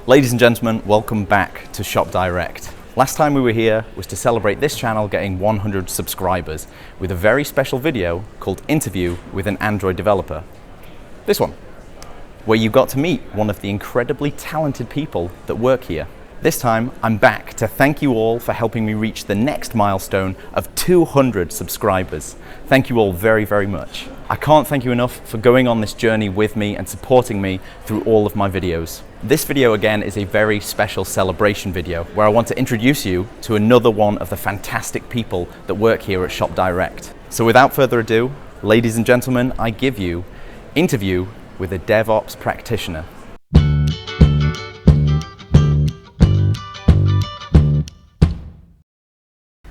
Ladies and gentlemen, welcome back to Shop Direct. Last time we were here was to celebrate this channel getting 100 subscribers with a very special video called Interview with an Android Developer. This one, where you got to meet one of the incredibly talented people that work here. This time, I'm back to thank you all for helping me reach the next milestone of 200 subscribers. Thank you all very, very much. I can't thank you enough for going on this journey with me and supporting me through all of my videos. This video again is a very special celebration video where I want to introduce you to another one of the fantastic people that work here at Shop Direct. So without further ado, ladies and gentlemen, I give you Interview with a DevOps Practitioner.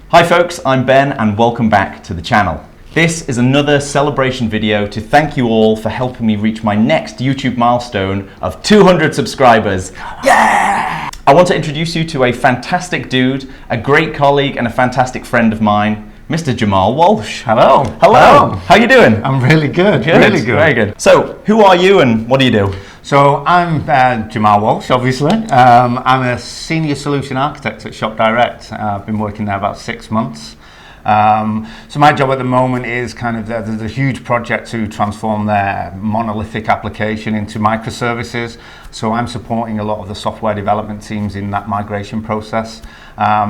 Hi folks, I'm Ben and welcome back to the channel. This is another celebration video to thank you all for helping me reach my next YouTube milestone of 200 subscribers. Yeah! I want to introduce you to a fantastic dude, a great colleague and a fantastic friend of mine, Mr. Jamal Walsh. Hello. Hello. How you doing? I'm really good. Really good. Very good. So, who are you and what do you do? So, I'm Jamal Walsh, obviously. I'm a senior solution architect at Shop Direct. I've been working there about 6 months. So my job at the moment is there's a huge project to transform their monolithic application into microservices. So I'm supporting a lot of the software development teams in that migration process,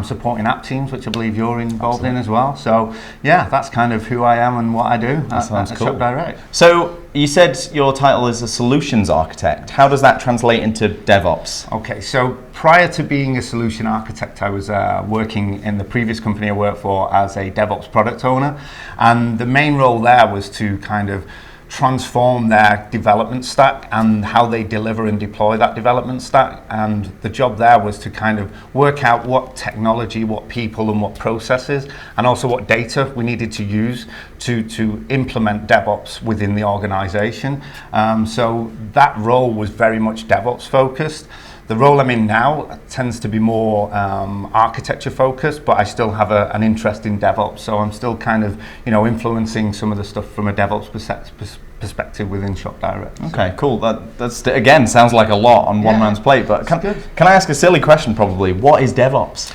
supporting app teams, which I believe you're involved in as well. So yeah, that's kind of who I am and what I do at Shop Direct. So you said your title is a solutions architect. How does that translate into DevOps? Okay, so prior to being a solution architect, I was working in the previous company I worked for as a DevOps product owner. And the main role there was to kind of transform their development stack and how they deliver and deploy that development stack. And the job there was to kind of work out what technology, what people and what processes, and also what data we needed to use to implement DevOps within the organization. So that role was very much DevOps focused. The role I'm in now tends to be more architecture focused, but I still have an interest in DevOps, so I'm still kind of, influencing some of the stuff from a DevOps perspective within Shop Direct. Okay, cool. That's again sounds like a lot on one man's plate, but can I ask a silly question probably? What is DevOps?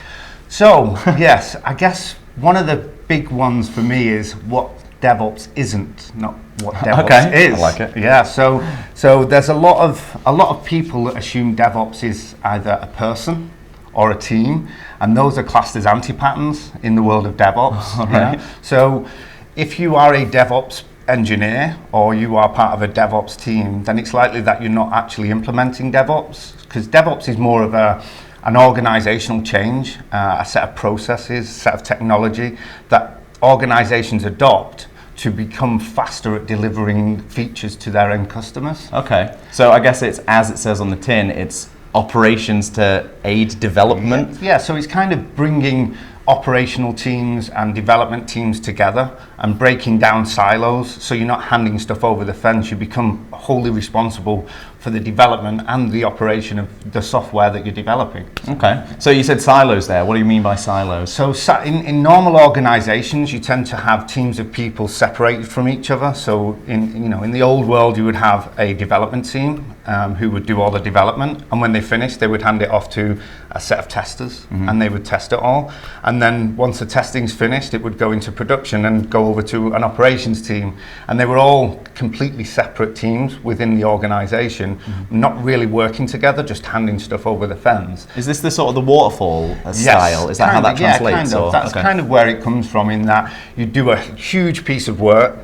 So, yes, I guess one of the big ones for me is what DevOps isn't, not what DevOps is. I like it. Yeah, so there's a lot of people that assume DevOps is either a person or a team, and those are classed as anti-patterns in the world of DevOps. Right. So if you are a DevOps engineer or you are part of a DevOps team, then it's likely that you're not actually implementing DevOps, because DevOps is more of an organizational change, a set of processes, a set of technology that organizations adopt to become faster at delivering features to their end customers. Okay, so I guess it's, as it says on the tin, it's operations to aid development? Yeah, so it's kind of bringing operational teams and development teams together and breaking down silos, so you're not handing stuff over the fence. You become wholly responsible for the development and the operation of the software that you're developing. Okay, so you said silos there. What do you mean by silos? So in normal organizations, you tend to have teams of people separated from each other. So in the old world, you would have a development team who would do all the development, and when they finished, they would hand it off to a set of testers, and they would test it all. And then once the testing's finished, it would go into production and go over to an operations team. And they were all completely separate teams within the organization, not really working together, just handing stuff over the fence. Is this the sort of the waterfall style? Is that how that translates? Yeah, kind of. That's kind of where it comes from, in that you do a huge piece of work,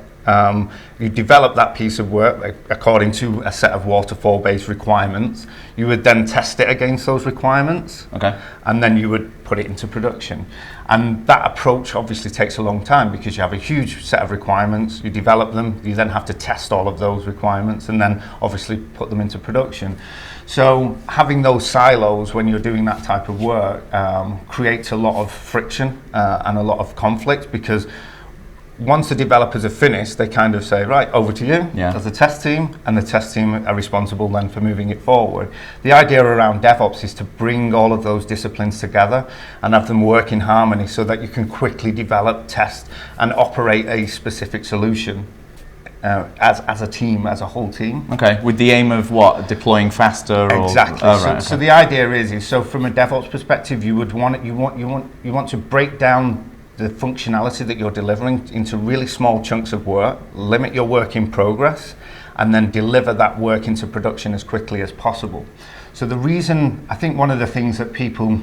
you develop that piece of work according to a set of waterfall-based requirements. You would then test it against those requirements, and then you would put it into production. And that approach obviously takes a long time, because you have a huge set of requirements, you develop them, you then have to test all of those requirements, and then obviously put them into production. So having those silos when you're doing that type of work creates a lot of friction and a lot of conflict, because once the developers are finished, they kind of say, right, over to you as a test team, and the test team are responsible then for moving it forward. The idea around DevOps is to bring all of those disciplines together and have them work in harmony, so that you can quickly develop, test, and operate a specific solution as a team, as a whole team. Okay, with the aim of what? Deploying faster? Exactly. Oh, right, So the idea is so from a DevOps perspective, you want to break down the functionality that you're delivering into really small chunks of work, limit your work in progress, and then deliver that work into production as quickly as possible. So the reason, I think one of the things that people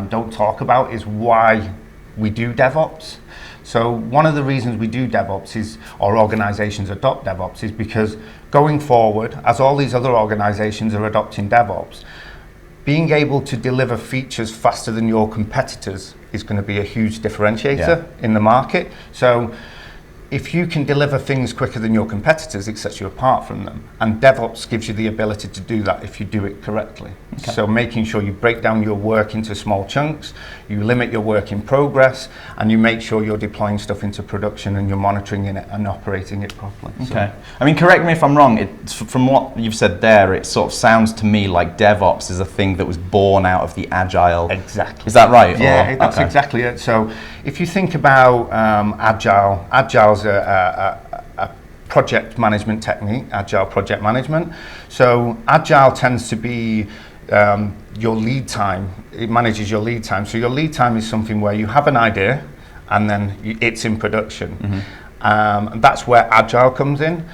don't talk about is why we do DevOps. So one of the reasons we do DevOps is, or organizations adopt DevOps, is because going forward, as all these other organizations are adopting DevOps, being able to deliver features faster than your competitors is going to be a huge differentiator in the market. So if you can deliver things quicker than your competitors, it sets you apart from them. And DevOps gives you the ability to do that if you do it correctly. Okay. So making sure you break down your work into small chunks, you limit your work in progress, and you make sure you're deploying stuff into production and you're monitoring it and operating it properly. Okay. I mean, correct me if I'm wrong, from what you've said there, it sort of sounds to me like DevOps is a thing that was born out of the Agile. Exactly. Is that right? Yeah, that's exactly it. So if you think about Agile's a project management technique, Agile project management. So Agile tends to be your lead time. It manages your lead time. So your lead time is something where you have an idea and then it's in production. Mm-hmm. And that's where Agile comes in.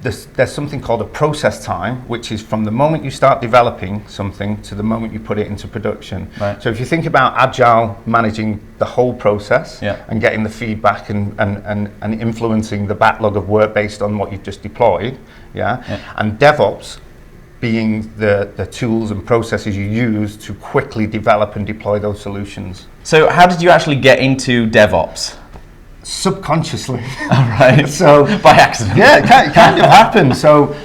There's something called a process time, which is from the moment you start developing something to the moment you put it into production. Right. So if you think about Agile managing the whole process and getting the feedback and influencing the backlog of work based on what you've just deployed, and DevOps being the tools and processes you use to quickly develop and deploy those solutions. So how did you actually get into DevOps? Subconsciously. All right. So by accident. Yeah, it kind of happened. So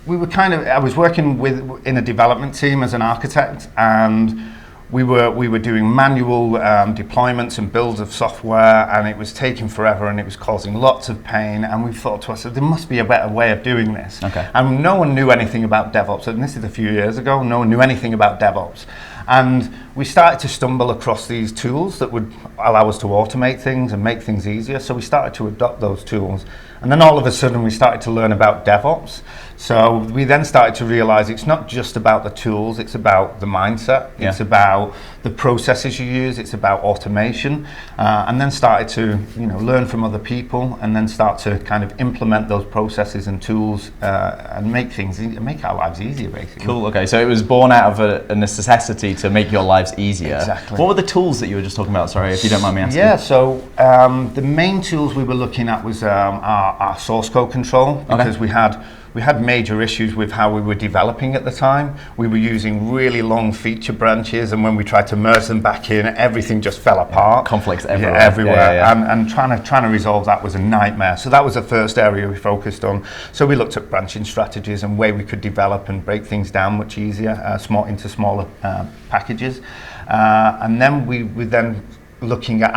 we were I was working in a development team as an architect, and we were doing manual deployments and builds of software, and it was taking forever and it was causing lots of pain, and we thought to ourselves, there must be a better way of doing this. Okay. And no one knew anything about DevOps, and this is a few years ago, no one knew anything about DevOps. And we started to stumble across these tools that would allow us to automate things and make things easier. So we started to adopt those tools. And then all of a sudden we started to learn about DevOps. So we then started to realize it's not just about the tools, it's about the mindset, it's about the processes you use, it's about automation, and then started to learn from other people and then start to kind of implement those processes and tools and make our lives easier, basically. Cool, okay, so it was born out of a necessity to make your lives easier. Exactly. What were the tools that you were just talking about, sorry, if you don't mind me asking? Yeah, so the main tools we were looking at was our source code control, because we had major issues with how we were developing at the time. We were using really long feature branches, and when we tried to merge them back in, everything just fell apart. Conflicts everywhere. Yeah, everywhere. Yeah. And trying to resolve that was a nightmare. So that was the first area we focused on. So we looked at branching strategies and way we could develop and break things down much easier, into smaller packages. And then we were then looking at,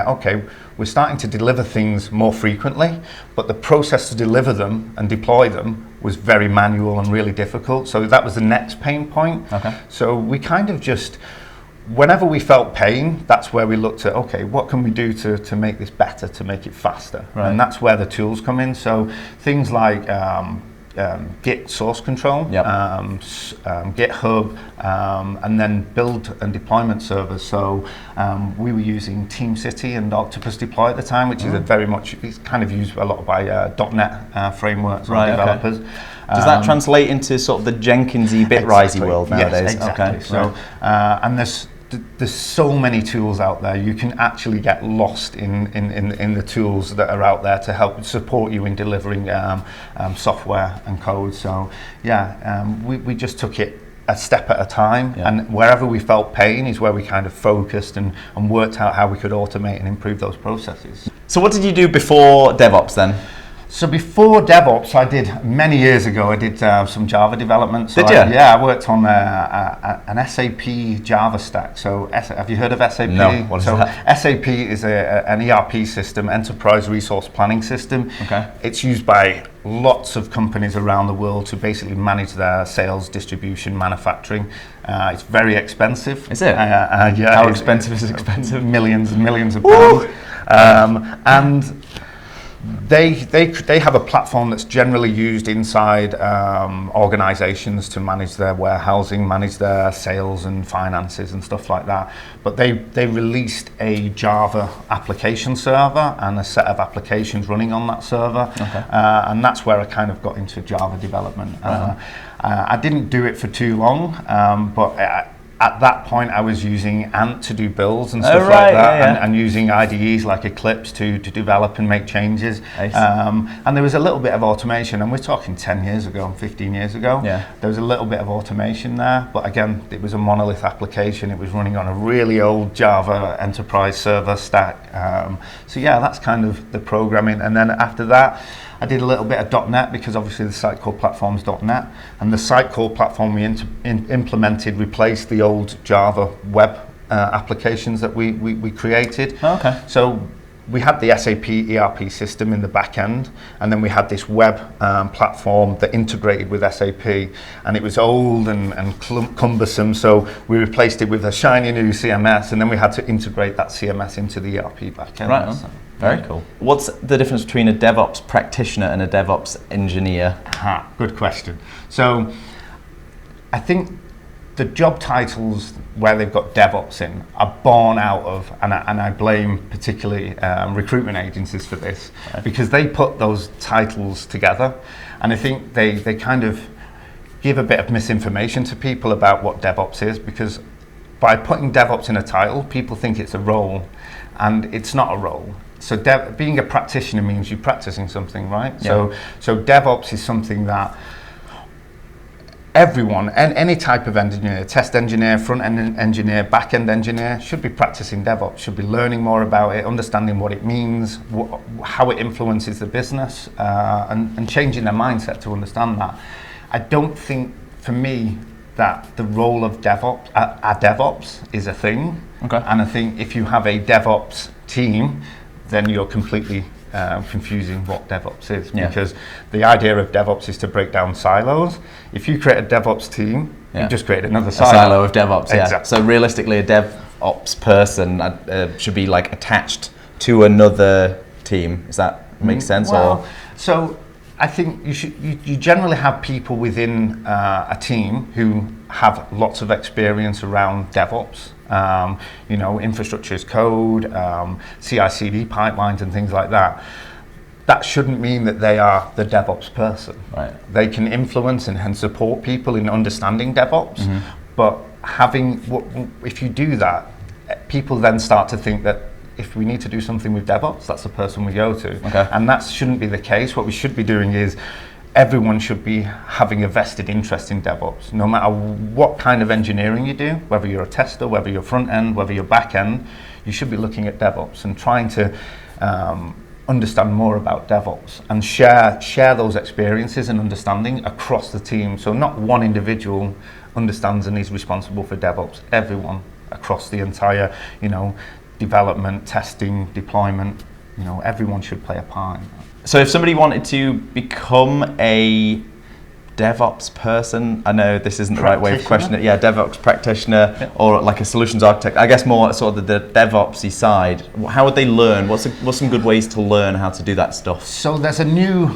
okay, we're starting to deliver things more frequently, but the process to deliver them and deploy them was very manual and really difficult. So that was the next pain point. Okay. So we kind of just, whenever we felt pain, that's where we looked at, okay, what can we do to make this better, to make it faster? Right. And that's where the tools come in. So things like Git source control, GitHub, and then build and deployment servers. So we were using TeamCity and Octopus Deploy at the time, which is it's kind of used a lot by .NET frameworks and developers. Okay. Does that translate into sort of the Jenkinsy, Bitrisey world nowadays? Yes, exactly. Okay. So, and there's so many tools out there. You can actually get lost in the tools that are out there to help support you in delivering software and code. So we just took it a step at a time, and wherever we felt pain is where we kind of focused and worked out how we could automate and improve those processes. So what did you do before DevOps then? So before DevOps, many years ago, I did some Java development. So did you? I worked on an SAP Java stack. So have you heard of SAP? No, what is that? SAP is an ERP system, Enterprise Resource Planning System. Okay. It's used by lots of companies around the world to basically manage their sales, distribution, manufacturing. It's very expensive. Is it? How expensive is expensive? Millions and millions of pounds. And They have a platform that's generally used inside organizations to manage their warehousing, manage their sales and finances and stuff like that. But they released a Java application server and a set of applications running on that server. Okay. And that's where I kind of got into Java development. I didn't do it for too long, but at that point I was using Ant to do builds and stuff like that, and using IDEs like Eclipse to develop and make changes. And there was a little bit of automation, and we're talking 10 years ago, 15 years ago. There was a little bit of automation there, but again, it was a monolith application. It was running on a really old Java enterprise server stack. So yeah, that's kind of the programming. And then after that, I did a little bit of .NET, because obviously the site called platform's .NET, and the site called platform we implemented replaced the old Java web applications that we created. So we had the SAP ERP system in the back end, and then we had this web platform that integrated with SAP, and it was old and cumbersome, so we replaced it with a shiny new CMS, and then we had to integrate that CMS into the ERP back end. Very cool. What's the difference between a DevOps practitioner and a DevOps engineer? Good question. So I think the job titles where they've got DevOps in are born out of, and I blame particularly recruitment agencies for this, because they put those titles together, and I think they kind of give a bit of misinformation to people about what DevOps is, because by putting DevOps in a title, people think it's a role, and it's not a role. So being a practitioner means you're practicing something, right? So DevOps is something that everyone, and any type of engineer, test engineer, front-end engineer, back-end engineer, should be practicing DevOps, should be learning more about it, understanding what it means, how it influences the business, and changing their mindset to understand that. I don't think, for me, that the role of DevOps, a DevOps is a thing. And I think if you have a DevOps team, then you're completely confusing what DevOps is, because the idea of DevOps is to break down silos. If you create a DevOps team, you just create another silo of DevOps. Exactly. So realistically, a DevOps person should be like attached to another team. Does that make sense? Well, so I think you generally have people within a team who have lots of experience around DevOps. Infrastructure as code, CI/CD pipelines and things like that. That shouldn't mean that they are the DevOps person. They can influence and support people in understanding DevOps, but if you do that, people then start to think that if we need to do something with DevOps, that's the person we go to. And that shouldn't be the case. What we should be doing is everyone should be having a vested interest in DevOps, no matter what kind of engineering you do, whether you're a tester, whether you're front end, whether you're back end, you should be looking at DevOps and trying to understand more about DevOps and share those experiences and understanding across the team. So not one individual understands and is responsible for DevOps. Everyone across the entire, development, testing, deployment, everyone should play a part in that. So if somebody wanted to become a DevOps person, I know this isn't the right way of questioning it, DevOps practitioner, or like a solutions architect, I guess more sort of the DevOpsy side, how would they learn? What's some good ways to learn how to do that stuff? So there's a new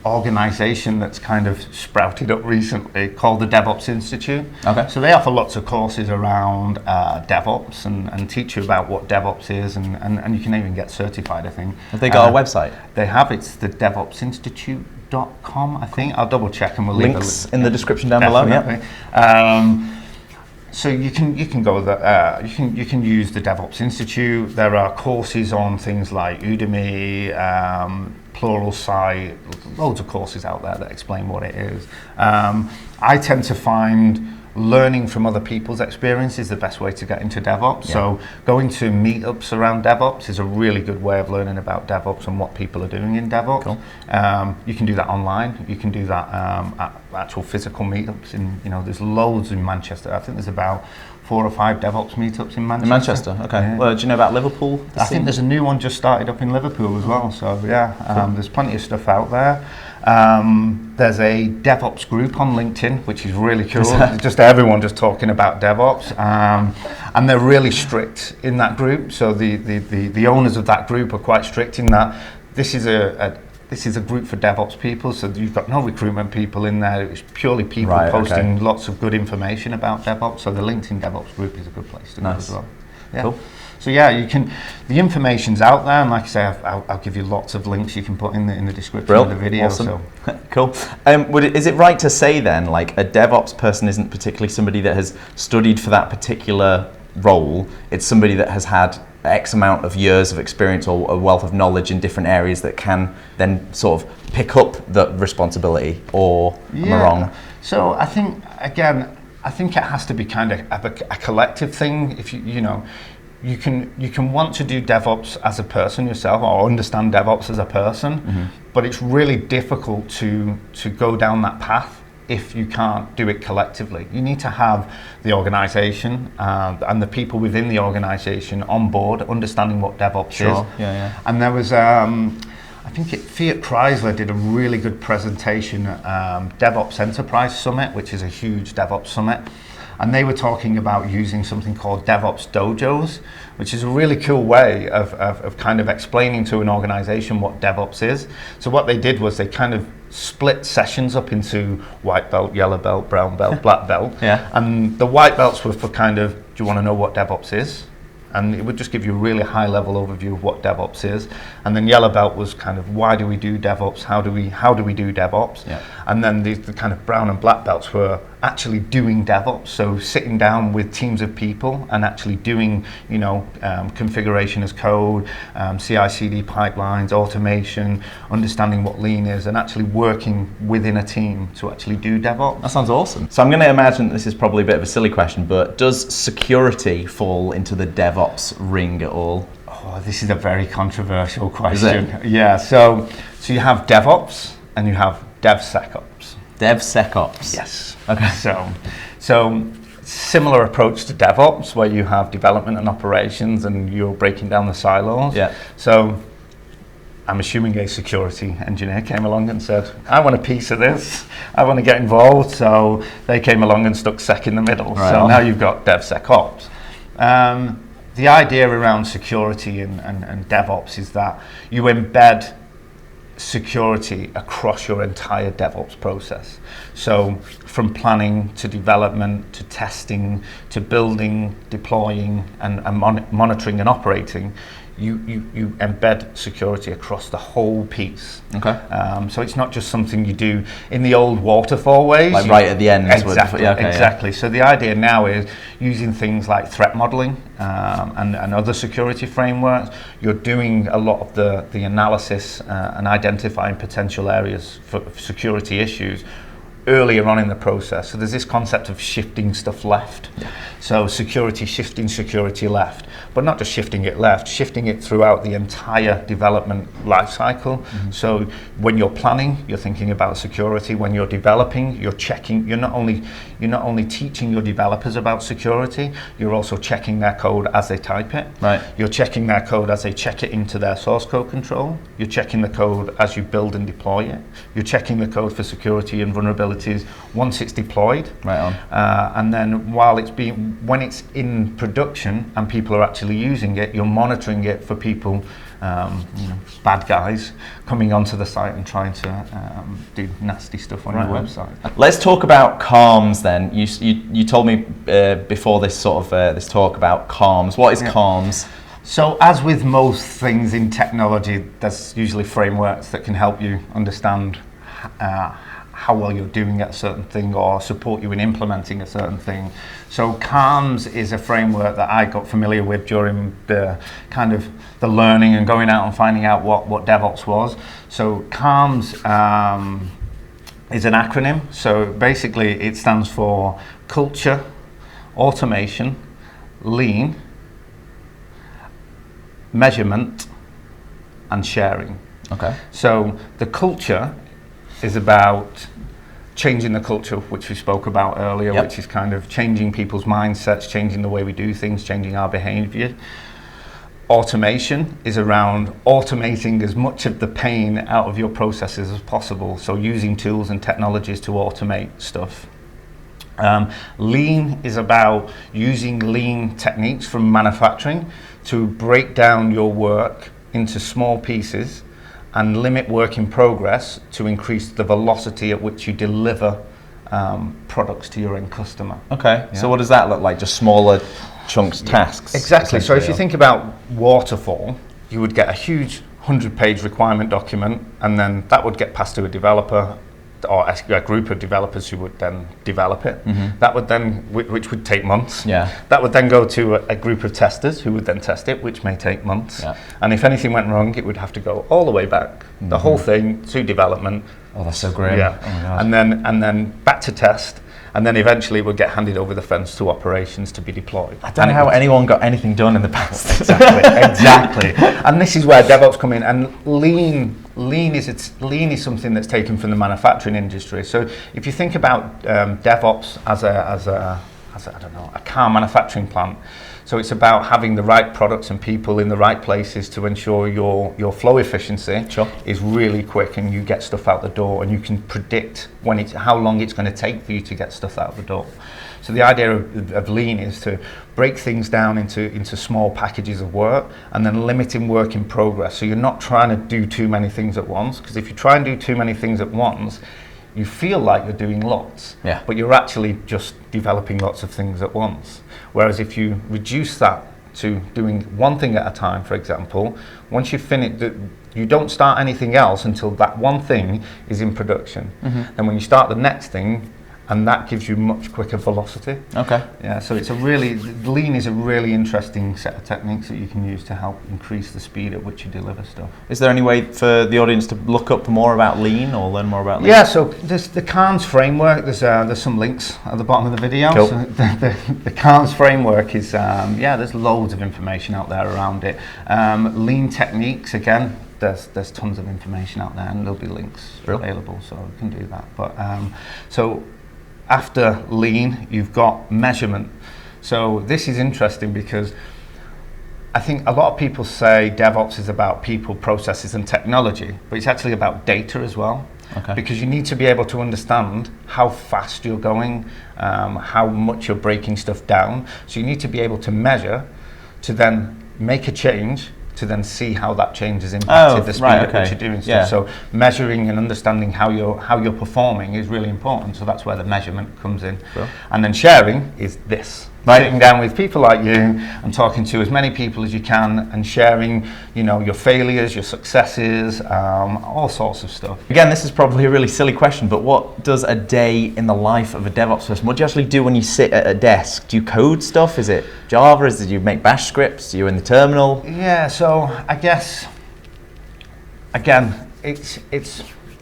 organization that's kind of sprouted up recently called the DevOps Institute. So they offer lots of courses around DevOps and teach you about what DevOps is, and you can even get certified, I think. Have they got a website? They have. It's the DevOps Institute.com, I think. I'll double check and we'll leave links in the description down below. So you can go there. You can use the DevOps Institute. There are courses on things like Udemy, Pluralsight, loads of courses out there that explain what it is. I tend to find learning from other people's experience is the best way to get into DevOps. So going to meetups around DevOps is a really good way of learning about DevOps and what people are doing in DevOps. You can do that online. You can do that at actual physical meetups. There's loads in Manchester. I think there's about 4 or 5 DevOps meetups in Manchester. In Manchester, okay. Well, do you know about Liverpool? I think there's a new one just started up in Liverpool as well. So there's plenty of stuff out there. There's a DevOps group on LinkedIn, which is really cool. Just everyone just talking about DevOps, and they're really strict in that group. So the owners of that group are quite strict in that this is a group for DevOps people. So you've got no recruitment people in there. It's purely people posting lots of good information about DevOps. So the LinkedIn DevOps group is a good place to go as well. Yeah. Cool. So yeah, you can. The information's out there, and like I say, I'll give you lots of links you can put in the description of the video. Awesome. So. Cool. Is it right to say then, like a DevOps person isn't particularly somebody that has studied for that particular role? It's somebody that has had X amount of years of experience or a wealth of knowledge in different areas that can then sort of pick up the responsibility. Or am I wrong? So I think it has to be kind of a collective thing. If you can want to do DevOps as a person yourself, or understand DevOps as a person, but it's really difficult to go down that path if you can't do it collectively. You need to have the organization and the people within the organization on board, understanding what DevOps is. Yeah. And there was, I think Fiat Chrysler did a really good presentation at DevOps Enterprise Summit, which is a huge DevOps summit. And they were talking about using something called DevOps dojos, which is a really cool way of kind of explaining to an organization what DevOps is. So what they did was they kind of split sessions up into white belt, yellow belt, brown belt, black belt. And the white belts were for kind of, do you want to know what DevOps is? And it would just give you a really high level overview of what DevOps is. And then yellow belt was kind of, why do we do DevOps? How do we do DevOps? And then the kind of brown and black belts were actually doing DevOps. So sitting down with teams of people and actually doing, configuration as code, CI/CD pipelines, automation, understanding what lean is, and actually working within a team to actually do DevOps. That sounds awesome. So I'm going to imagine this is probably a bit of a silly question, but does security fall into the DevOps ring at all? Oh, this is a very controversial question. Is it? Yeah. So you have DevOps and you have DevSecOps. DevSecOps. Yes. Okay. So similar approach to DevOps, where you have development and operations, and you're breaking down the silos. Yeah. So I'm assuming a security engineer came along and said, I want a piece of this. I want to get involved. So they came along and stuck sec in the middle. Right. So now you've got DevSecOps. The idea around security and DevOps is that you embed security across your entire DevOps process. So from planning to development to testing to building, deploying and monitoring and operating, you embed security across the whole piece. Okay. So it's not just something you do in the old waterfall ways. Like right at the end. Exactly. So the idea now is using things like threat modeling and other security frameworks. You're doing a lot of the analysis and identifying potential areas for security issues earlier on in the process. So there's this concept of shifting stuff left. So shifting security left, but not just shifting it left, shifting it throughout the entire development life cycle. So when you're planning, you're thinking about security. When you're developing, you're checking. You're not only teaching your developers about security, you're also checking their code as they type it. Right. You're checking their code as they check it into their source code control. You're checking the code as you build and deploy it. You're checking the code for security and vulnerabilities once it's deployed. Right on. And then when it's in production and people are actually using it, you're monitoring it for people, bad guys coming onto the site and trying to do nasty stuff on your website. Let's talk about CARMs then. You told me before this sort of this talk about CARMs. What is CARMs? So as with most things in technology, there's usually frameworks that can help you understand how well you're doing at a certain thing or support you in implementing a certain thing. So CARMs is a framework that I got familiar with during the kind of the learning and going out and finding out what DevOps was. So CARMs is an acronym. So basically it stands for culture, automation, lean, measurement, and sharing. Okay. So the culture is about changing the culture, which we spoke about earlier, which is kind of changing people's mindsets, changing the way we do things, changing our behavior. automation is around automating as much of the pain out of your processes as possible. So using tools and technologies to automate stuff. Lean is about using lean techniques from manufacturing to break down your work into small pieces and limit work in progress to increase the velocity at which you deliver products to your end customer. Okay, so what does that look like? Just smaller chunks, tasks? Exactly. So if you think about waterfall, you would get a huge 100-page requirement document, and then that would get passed to a developer or a group of developers who would then develop it. That would then, which would take months. That would then go to a group of testers who would then test it, which may take months. And if anything went wrong, it would have to go all the way back, the whole thing to development. Oh, that's so grim. Yeah. Oh my God. And then back to test. And then eventually it would get handed over the fence to operations to be deployed. I don't know how anyone got anything done in the past. Exactly. And this is where DevOps come in. And lean is something that's taken from the manufacturing industry. So if you think about DevOps as a car manufacturing plant, so it's about having the right products and people in the right places to ensure your flow efficiency is really quick, and you get stuff out the door, and you can predict how long it's going to take for you to get stuff out the door. So the idea of lean is to break things down into small packages of work, and then limiting work in progress. So you're not trying to do too many things at once, because if you try and do too many things at once, you feel like you're doing lots, but you're actually just developing lots of things at once. Whereas if you reduce that to doing one thing at a time, for example, once you finish, you don't start anything else until that one thing is in production. Then when you start the next thing, and that gives you much quicker velocity. Okay. Yeah, so lean is a really interesting set of techniques that you can use to help increase the speed at which you deliver stuff. Is there any way for the audience to look up more about lean or learn more about lean? Yeah, so there's the Cairns framework. There's some links at the bottom of the video. Cool. So the Cairns framework is, there's loads of information out there around it. Lean techniques, again, there's tons of information out there, and there'll be links available, so you can do that. But so after lean, you've got measurement. So this is interesting because I think a lot of people say DevOps is about people, processes, and technology, but it's actually about data as well. Because you need to be able to understand how fast you're going, how much you're breaking stuff down. So you need to be able to measure, to then make a change, to then see how that change has impacted the speed at which you're doing stuff. So measuring and understanding how you're performing is really important. So that's where the measurement comes in. And then sharing is this. Sitting down with people like you and talking to as many people as you can, and sharing, your failures, your successes, all sorts of stuff. Again, this is probably a really silly question, but what does a day in the life of a DevOps person, what do you actually do when you sit at a desk? Do you code stuff? Is it Java? Do you make bash scripts? Are you in the terminal? Yeah, so I guess, again, it's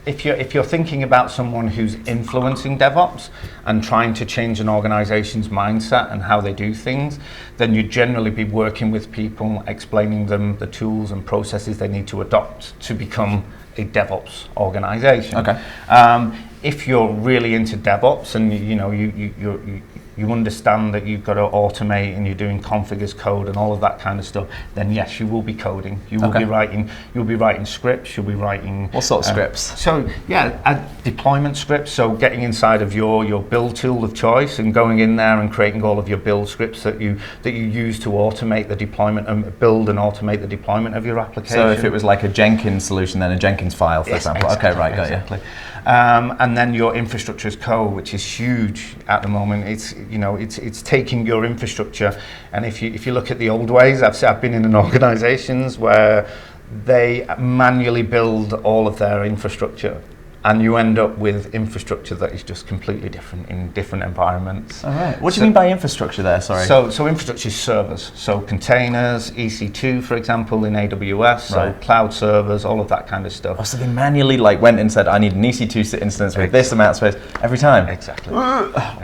if you're thinking about someone who's influencing DevOps and trying to change an organization's mindset and how they do things, then you'd generally be working with people, explaining them the tools and processes they need to adopt to become a DevOps organization. If you're really into DevOps and you understand that you've got to automate and you're doing config as code and all of that kind of stuff, then yes, you will be coding. You'll be writing scripts. You'll be writing what sort of scripts? So deployment scripts. So getting inside of your build tool of choice and going in there and creating all of your build scripts that you use to automate the deployment and build and automate the deployment of your application. So if it was like a Jenkins solution, then a Jenkins file, for example. Exactly, got you. And then your infrastructure as code, which is huge at the moment. It's taking your infrastructure, and if you look at the old ways, I've been in organizations where they manually build all of their infrastructure, and you end up with infrastructure that is just completely different in different environments. All right. What do you mean by infrastructure there? Sorry. So infrastructure is servers. So containers, EC2, for example, in AWS. So cloud servers, all of that kind of stuff. Oh, so they manually went and said, I need an EC2 instance with this amount of space every time. Exactly.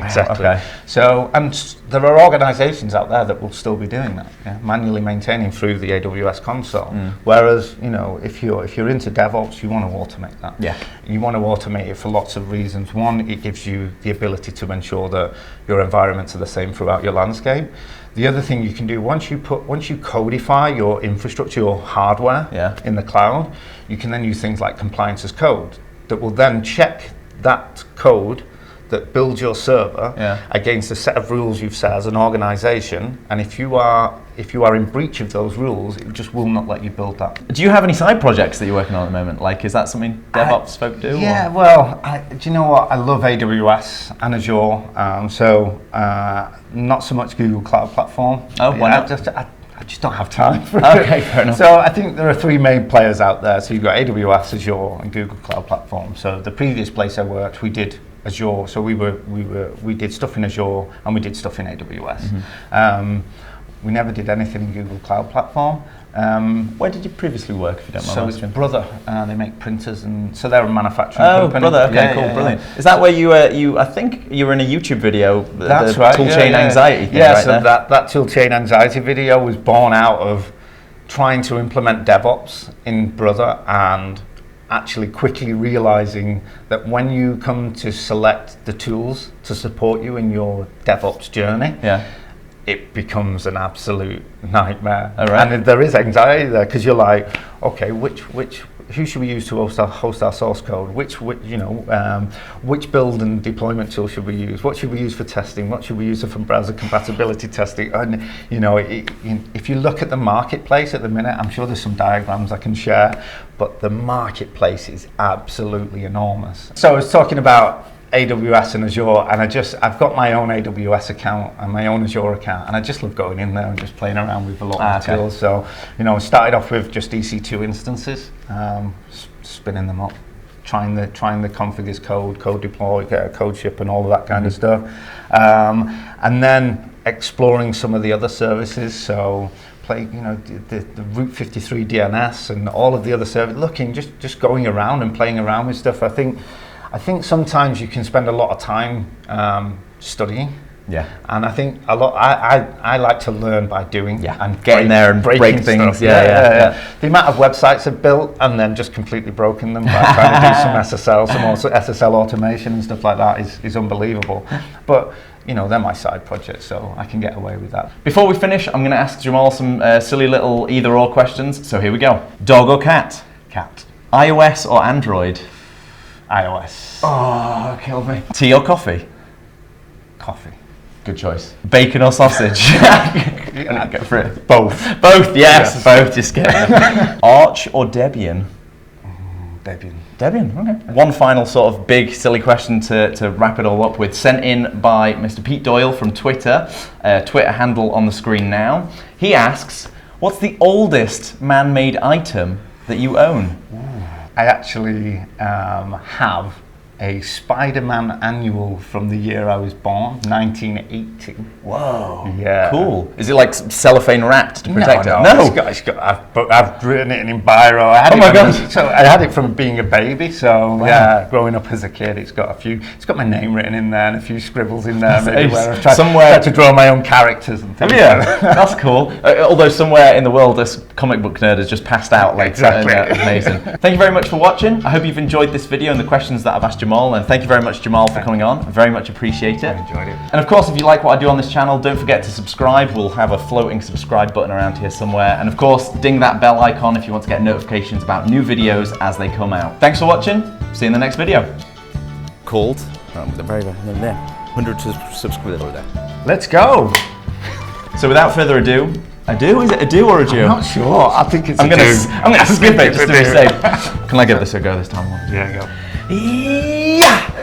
Exactly. Okay. So, and there are organizations out there that will still be doing that, manually maintaining through the AWS console. Whereas, if you're into DevOps, you want to automate that. You want to automate it for lots of reasons. One, it gives you the ability to ensure that your environments are the same throughout your landscape. The other thing you can do, once you codify your infrastructure, your hardware in the cloud, you can then use things like compliance as code that will then check that code that builds your server against a set of rules you've set as an organization, and if you are in breach of those rules, it just will not let you build that. Do you have any side projects that you're working on at the moment? Like, is that something DevOps folk do? Yeah, well, do you know what? I love AWS and Azure, so not so much Google Cloud Platform. Oh, why not? I just don't have time for it. Okay, fair enough. So I think there are three main players out there. So you've got AWS, Azure, and Google Cloud Platform. So the previous place I worked, we did Azure. So we did stuff in Azure and we did stuff in AWS. We never did anything in Google Cloud Platform. Where did you previously work, if you don't mind? So it's Brother. They make printers, and so they're a manufacturing company. Brother. Okay, cool, brilliant. Yeah. Is that where you? I think you were in a YouTube video. That's the right. Toolchain anxiety thing, yeah, right so that Toolchain anxiety video was born out of trying to implement DevOps in Brother and actually quickly realizing that when you come to select the tools to support you in your DevOps journey, it becomes an absolute nightmare. And there is anxiety there because you're like, okay, who should we use to host our source code? Which build and deployment tool should we use? What should we use for testing? What should we use for browser compatibility testing? And if you look at the marketplace at the minute, I'm sure there's some diagrams I can share, but the marketplace is absolutely enormous. So I was talking about AWS and Azure, and I've got my own AWS account and my own Azure account, and I just love going in there and just playing around with a lot of tools. So, I started off with just EC2 instances, spinning them up, trying the config as code deploy, code ship, and all of that kind of stuff, and then exploring some of the other services. So, the Route 53 DNS and all of the other services. Just going around and playing around with stuff. I think sometimes you can spend a lot of time studying. Yeah. And I think I like to learn by doing and getting there and break things. Yeah. The amount of websites I've built and then just completely broken them by trying to do some SSL automation and stuff like that is unbelievable. But they're my side projects, so I can get away with that. Before we finish, I'm going to ask Jamal some silly little either/or questions. So here we go. Dog or cat? Cat. iOS or Android? iOS. Oh, killed me. Tea or coffee? Coffee. Good choice. Bacon or sausage? Go for it. Both. Both, yes. Both, just kidding. Arch or Debian? Debian. Debian, okay. One final sort of big, silly question to wrap it all up with, sent in by Mr. Pete Doyle from Twitter, Twitter handle on the screen now. He asks, what's the oldest man-made item that you own? I actually have a Spider-Man annual from the year I was born, 1980. Whoa. Yeah. Cool. Is it like cellophane wrapped to protect it? No. I've written it in biro. I had it from being a baby. So growing up as a kid, it's got my name written in there and a few scribbles in there. Maybe where I've tried to draw my own characters and things. That's cool. Although somewhere in the world, this comic book nerd has just passed out. Exactly. Amazing. Thank you very much for watching. I hope you've enjoyed this video and the questions that I've asked Jamal, and thank you very much, Jamal, for coming on. I very much appreciate it. I enjoyed it. And of course, if you like what I do on this channel, don't forget to subscribe. We'll have a floating subscribe button around here somewhere. And of course, ding that bell icon if you want to get notifications about new videos as they come out. Thanks for watching. See you in the next video. Called, with a very 100 subscribers. Let's go. So without further ado, is it a do or a do? I'm not sure. I think it's I'm gonna skip it just to be safe. Can I give this a go this time? Yeah, go. Yeah.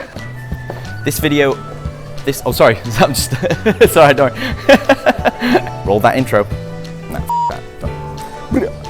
Oh, sorry. I'm just sorry. Don't. Roll that intro. Nah, that.